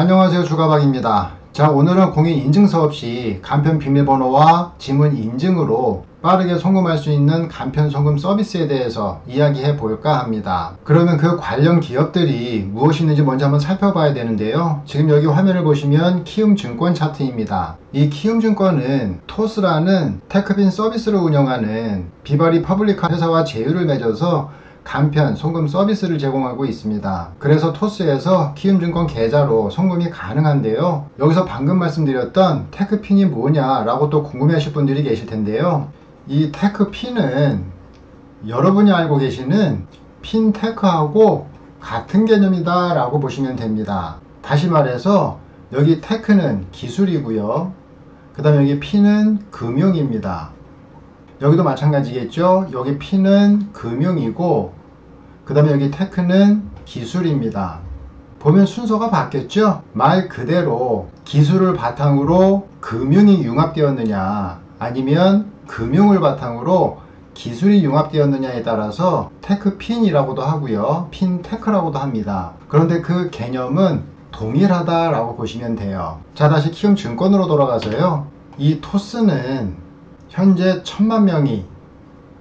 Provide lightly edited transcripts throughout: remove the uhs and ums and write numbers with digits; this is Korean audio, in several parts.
안녕하세요, 주가박입니다. 자, 오늘은 공인인증서 없이 간편 비밀번호와 지문 인증으로 빠르게 송금할 수 있는 간편 송금 서비스에 대해서 이야기해 볼까 합니다. 그러면 그 관련 기업들이 무엇이 있는지 먼저 한번 살펴봐야 되는데요. 지금 여기 화면을 보시면 키움증권 차트입니다. 이 키움증권은 토스라는 테크빈 서비스를 운영하는 비바리 퍼블릭한 회사와 제휴를 맺어서 간편 송금 서비스를 제공하고 있습니다. 그래서 토스에서 키움증권 계좌로 송금이 가능한데요. 여기서 방금 말씀드렸던 테크핀이 뭐냐라고 또 궁금해하실 분들이 계실 텐데요. 이 테크핀은 여러분이 알고 계시는 핀테크하고 같은 개념이다 라고 보시면 됩니다. 다시 말해서 여기 테크는 기술이고요. 그 다음에 여기 핀은 금융입니다. 여기도 마찬가지겠죠. 여기 P는 금융이고 그 다음에 여기 테크는 기술입니다. 보면 순서가 바뀌었죠. 말 그대로 기술을 바탕으로 금융이 융합되었느냐 아니면 금융을 바탕으로 기술이 융합되었느냐에 따라서 테크핀이라고도 하고요, 핀테크라고도 합니다. 그런데 그 개념은 동일하다라고 보시면 돼요. 자, 다시 키움증권으로 돌아가서요, 이 토스는 현재 1000만 명이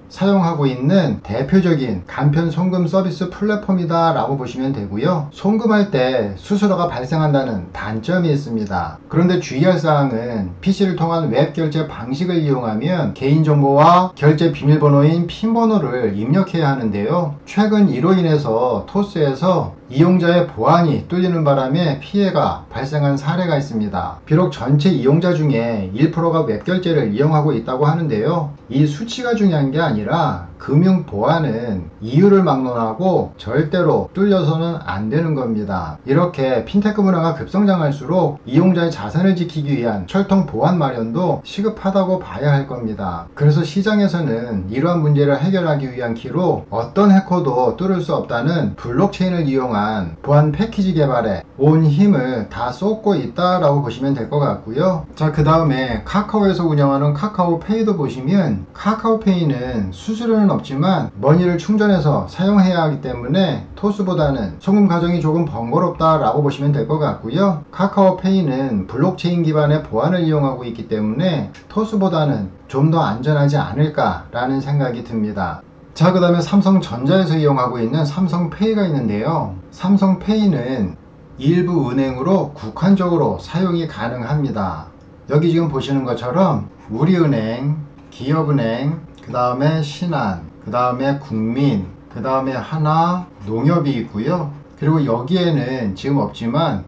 사용하고 있는 대표적인 간편 송금 서비스 플랫폼이다 라고 보시면 되고요. 송금할 때 수수료가 발생한다는 단점이 있습니다. 그런데 주의할 사항은 PC를 통한 웹 결제 방식을 이용하면 개인정보와 결제 비밀번호인 핀번호를 입력해야 하는데요. 최근 이로 인해서 토스에서 이용자의 보안이 뚫리는 바람에 피해가 발생한 사례가 있습니다. 비록 전체 이용자 중에 1%가 웹결제를 이용하고 있다고 하는데요. 이 수치가 중요한 게 아니라 금융 보안은 이유를 막론하고 절대로 뚫려서는 안 되는 겁니다. 이렇게 핀테크 문화가 급성장할수록 이용자의 자산을 지키기 위한 철통 보안 마련도 시급하다고 봐야 할 겁니다. 그래서 시장에서는 이러한 문제를 해결하기 위한 키로 어떤 해커도 뚫을 수 없다는 블록체인을 이용한 보안 패키지 개발에 온 힘을 다 쏟고 있다라고 보시면 될 것 같고요. 자, 그 다음에 카카오에서 운영하는 카카오페이도 보시면 카카오페이는 수수료는 없지만 머니를 충전해서 사용해야 하기 때문에 토스보다는 송금 과정이 조금 번거롭다 라고 보시면 될 것 같고요. 카카오페이는 블록체인 기반의 보안을 이용하고 있기 때문에 토스보다는 좀 더 안전하지 않을까 라는 생각이 듭니다. 자, 그 다음에 삼성전자에서 이용하고 있는 삼성페이가 있는데요. 삼성페이는 일부 은행으로 국한적으로 사용이 가능합니다. 여기 지금 보시는 것처럼 우리은행, 기업은행, 그 다음에 신한, 그 다음에 국민, 그 다음에 하나, 농협이 있고요. 그리고 여기에는 지금 없지만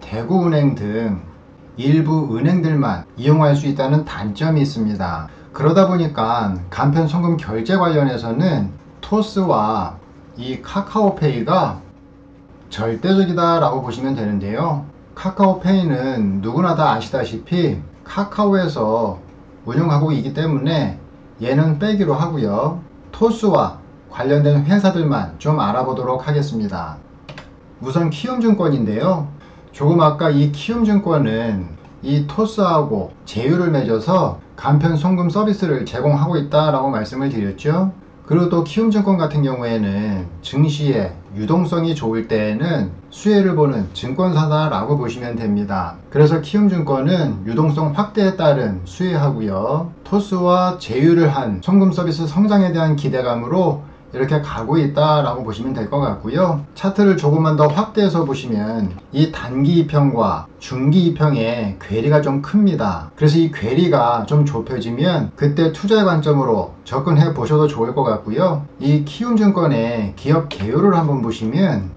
대구은행 등 일부 은행들만 이용할 수 있다는 단점이 있습니다. 그러다 보니까 간편 송금 결제 관련해서는 토스와 이 카카오페이가 절대적이다 라고 보시면 되는데요. 카카오페이는 누구나 다 아시다시피 카카오에서 운영하고 있기 때문에 얘는 빼기로 하고요. 토스와 관련된 회사들만 좀 알아보도록 하겠습니다. 우선 키움증권인데요. 조금 아까 이 키움증권은 이 토스하고 제휴를 맺어서 간편 송금 서비스를 제공하고 있다라고 말씀을 드렸죠. 그리고 또 키움증권 같은 경우에는 증시의 유동성이 좋을 때에는 수혜를 보는 증권사다라고 보시면 됩니다. 그래서 키움증권은 유동성 확대에 따른 수혜하고요, 토스와 제휴를 한 송금 서비스 성장에 대한 기대감으로 이렇게 가고 있다라고 보시면 될 것 같고요. 차트를 조금만 더 확대해서 보시면 이 단기 2평과 중기 2평의 괴리가 좀 큽니다. 그래서 이 괴리가 좀 좁혀지면 그때 투자의 관점으로 접근해 보셔도 좋을 것 같고요. 이 키움증권의 기업 개요를 한번 보시면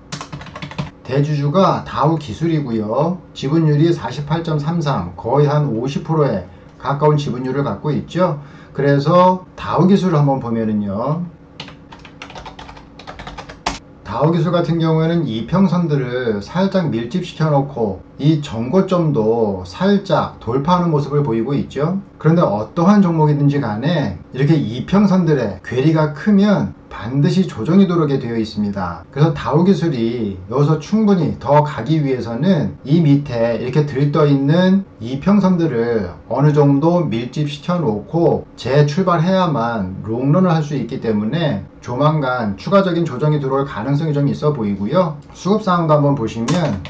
대주주가 다우기술이고요. 지분율이 48.33, 거의 한 50%에 가까운 지분율을 갖고 있죠. 그래서 다우기술을 한번 보면은요, 다우기술 같은 경우에는 이평선들을 살짝 밀집시켜 놓고 이 전고점도 살짝 돌파하는 모습을 보이고 있죠. 그런데 어떠한 종목이든지 간에 이렇게 이평선들의 괴리가 크면 반드시 조정이 들어오게 되어 있습니다. 그래서 다우기술이 여기서 충분히 더 가기 위해서는 이 밑에 이렇게 들떠 있는 이평선들을 어느 정도 밀집시켜 놓고 재출발해야만 롱런을 할 수 있기 때문에 조만간 추가적인 조정이 들어올 가능성이 좀 있어 보이고요. 수급상황도 한번 보시면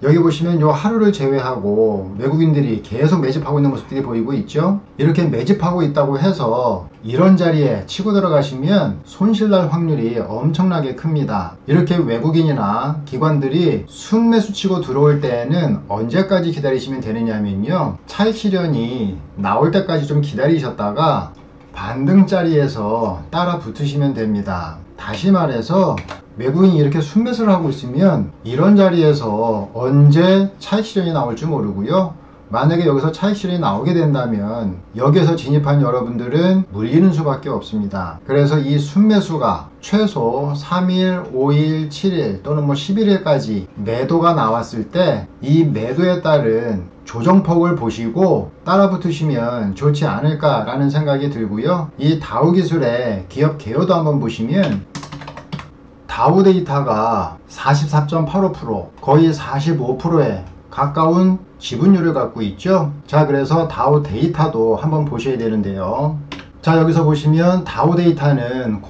여기 보시면 요 하루를 제외하고 외국인들이 계속 매집하고 있는 모습들이 보이고 있죠. 이렇게 매집하고 있다고 해서 이런 자리에 치고 들어가시면 손실날 확률이 엄청나게 큽니다. 이렇게 외국인이나 기관들이 순매수 치고 들어올 때에는 언제까지 기다리시면 되느냐면요, 차익 실현이 나올 때까지 좀 기다리셨다가 반등 자리에서 따라 붙으시면 됩니다. 다시 말해서 외국인이 이렇게 순매수를 하고 있으면 이런 자리에서 언제 차익 실현이 나올지 모르고요. 만약에 여기서 차익 실현이 나오게 된다면 여기에서 진입한 여러분들은 물리는 수밖에 없습니다. 그래서 이 순매수가 최소 3일, 5일, 7일 또는 뭐 11일까지 매도가 나왔을 때 이 매도에 따른 조정폭을 보시고 따라 붙으시면 좋지 않을까라는 생각이 들고요. 이 다우기술의 기업 개요도 한번 보시면 다우데이터가 44.85%, 거의 45%에 가까운 지분율을 갖고 있죠. 자, 그래서 다우데이터도 한번 보셔야 되는데요. 자, 여기서 보시면 다우데이터는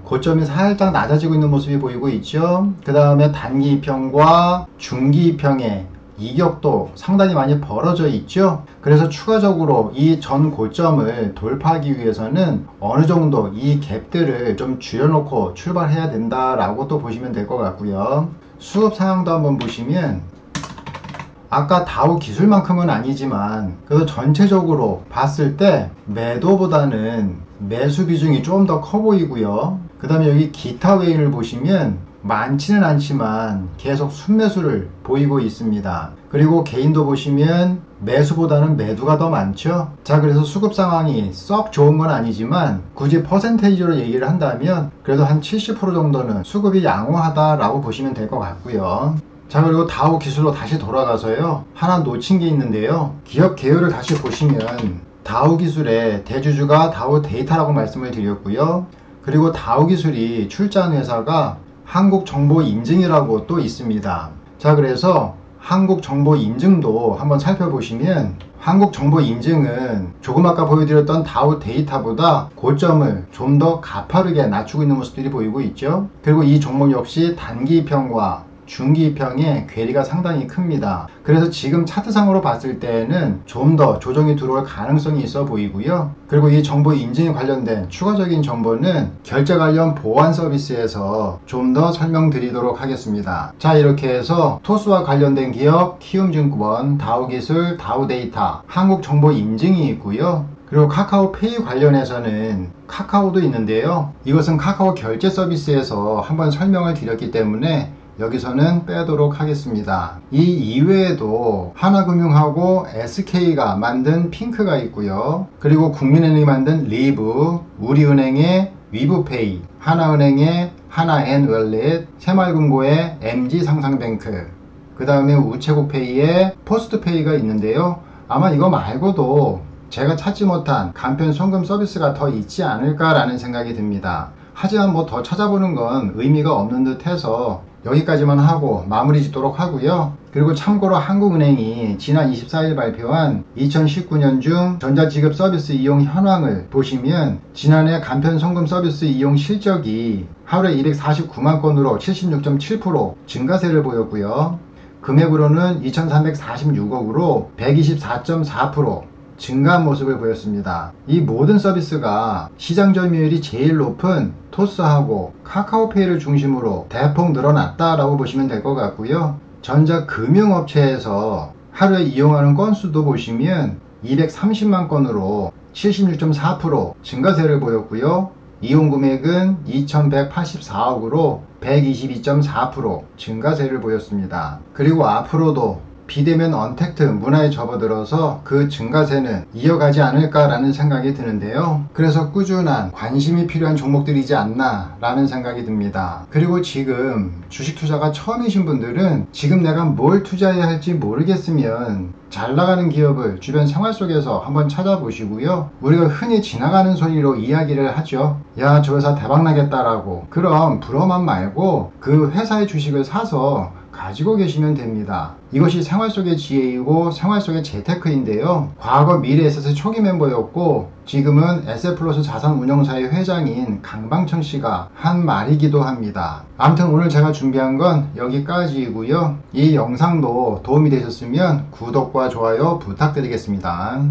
고점이 살짝 낮아지고 있는 모습이 보이고 있죠. 그 다음에 단기 이평과 중기 이평의 이격도 상당히 많이 벌어져 있죠. 그래서 추가적으로 이 전 고점을 돌파하기 위해서는 어느 정도 이 갭들을 좀 줄여놓고 출발해야 된다라고 또 보시면 될 것 같고요. 수급 상황도 한번 보시면 아까 다우 기술만큼은 아니지만 그래도 전체적으로 봤을 때 매도보다는 매수 비중이 좀 더 커 보이고요. 그 다음에 여기 기타 외인을 보시면 많지는 않지만 계속 순매수를 보이고 있습니다. 그리고 개인도 보시면 매수보다는 매도가 더 많죠. 자, 그래서 수급 상황이 썩 좋은 건 아니지만 굳이 퍼센테이지로 얘기를 한다면 그래도 한 70% 정도는 수급이 양호하다라고 보시면 될 것 같고요. 자, 그리고 다우 기술로 다시 돌아가서요, 하나 놓친 게 있는데요. 기업 개요를 다시 보시면 다우 기술의 대주주가 다우 데이터라고 말씀을 드렸고요. 그리고 다우 기술이 출자한 회사가 한국정보인증이라고 또 있습니다. 자, 그래서 한국정보인증도 한번 살펴보시면 한국정보인증은 조금 아까 보여드렸던 다우 데이터보다 고점을 좀 더 가파르게 낮추고 있는 모습들이 보이고 있죠. 그리고 이 종목 역시 단기 이평과 중기 이평의 괴리가 상당히 큽니다. 그래서 지금 차트상으로 봤을 때는 좀 더 조정이 들어올 가능성이 있어 보이고요. 그리고 이 정보 인증에 관련된 추가적인 정보는 결제 관련 보안 서비스에서 좀 더 설명드리도록 하겠습니다. 자, 이렇게 해서 토스와 관련된 기업 키움증권, 다우기술, 다우데이터, 한국정보인증이 있고요. 그리고 카카오페이 관련해서는 카카오도 있는데요. 이것은 카카오 결제 서비스에서 한번 설명을 드렸기 때문에 여기서는 빼도록 하겠습니다. 이 이외에도 하나금융하고 SK가 만든 핑크가 있고요. 그리고 국민은행이 만든 리브, 우리은행의 위브페이, 하나은행의 하나엔월렛, 새마을금고의 MG상상뱅크, 그 다음에 우체국페이의 포스트페이가 있는데요. 아마 이거 말고도 제가 찾지 못한 간편 송금 서비스가 더 있지 않을까라는 생각이 듭니다. 하지만 뭐 더 찾아보는 건 의미가 없는 듯 해서 여기까지만 하고 마무리 짓도록 하고요. 그리고 참고로 한국은행이 지난 24일 발표한 2019년 중 전자지급 서비스 이용 현황을 보시면 지난해 간편 송금 서비스 이용 실적이 하루에 249만 건으로 76.7% 증가세를 보였고요. 금액으로는 2346억으로 124.4% 증가한 모습을 보였습니다. 이 모든 서비스가 시장 점유율이 제일 높은 토스하고 카카오페이를 중심으로 대폭 늘어났다라고 보시면 될 것 같고요. 전자금융업체에서 하루에 이용하는 건수도 보시면 230만 건으로 76.4% 증가세를 보였고요. 이용 금액은 2184억으로 122.4% 증가세를 보였습니다. 그리고 앞으로도 비대면 언택트 문화에 접어들어서 그 증가세는 이어가지 않을까라는 생각이 드는데요. 그래서 꾸준한 관심이 필요한 종목들이지 않나 라는 생각이 듭니다. 그리고 지금 주식 투자가 처음이신 분들은 지금 내가 뭘 투자해야 할지 모르겠으면 잘 나가는 기업을 주변 생활 속에서 한번 찾아보시고요. 우리가 흔히 지나가는 소리로 이야기를 하죠. 야, 저 회사 대박 나겠다라고. 그럼 부러만 말고 그 회사의 주식을 사서 가지고 계시면 됩니다. 이것이 생활 속의 지혜이고 생활 속의 재테크인데요. 과거 미래에셋의 초기 멤버였고 지금은 에셋플러스 자산운용사의 회장인 강방천 씨가 한 말이기도 합니다. 아무튼 오늘 제가 준비한 건 여기까지이고요. 이 영상도 도움이 되셨으면 구독과 좋아요 부탁드리겠습니다.